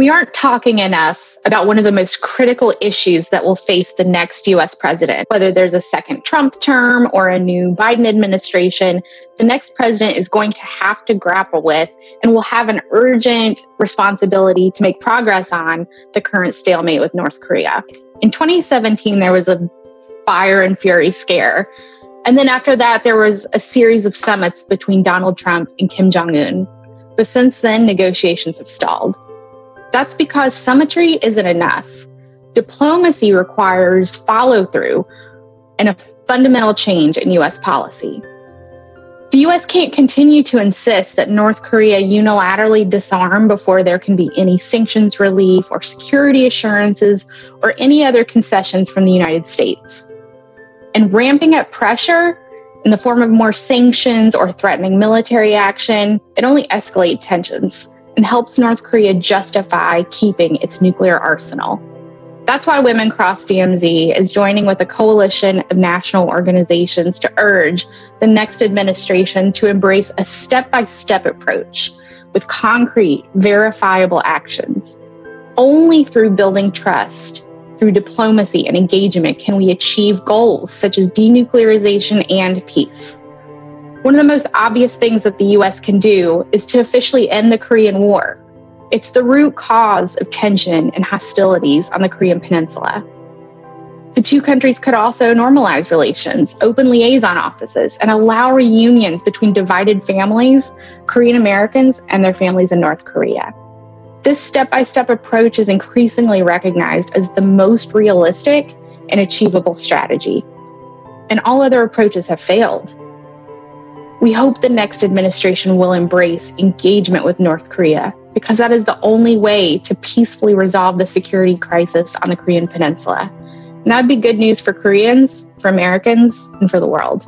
We aren't talking enough about one of the most critical issues that will face the next U.S. president. Whether there's a second Trump term or a new Biden administration, the next president is going to have to grapple with and will have an urgent responsibility to make progress on the current stalemate with North Korea. In 2017, there was a fire and fury scare. And then after that, there was a series of summits between Donald Trump and Kim Jong-un. But since then, negotiations have stalled. That's because symmetry isn't enough. Diplomacy requires follow-through and a fundamental change in U.S. policy. The U.S. can't continue to insist that North Korea unilaterally disarm before there can be any sanctions relief or security assurances or any other concessions from the United States. And ramping up pressure in the form of more sanctions or threatening military action, it only escalates tensions and helps North Korea justify keeping its nuclear arsenal. That's why Women Cross DMZ is joining with a coalition of national organizations to urge the next administration to embrace a step-by-step approach with concrete, verifiable actions. Only through building trust, through diplomacy and engagement, can we achieve goals such as denuclearization and peace. One of the most obvious things that the U.S. can do is to officially end the Korean War. It's the root cause of tension and hostilities on the Korean Peninsula. The two countries could also normalize relations, open liaison offices, and allow reunions between divided families, Korean Americans, and their families in North Korea. This step-by-step approach is increasingly recognized as the most realistic and achievable strategy. And all other approaches have failed. We hope the next administration will embrace engagement with North Korea because that is the only way to peacefully resolve the security crisis on the Korean Peninsula. And that would be good news for Koreans, for Americans, and for the world.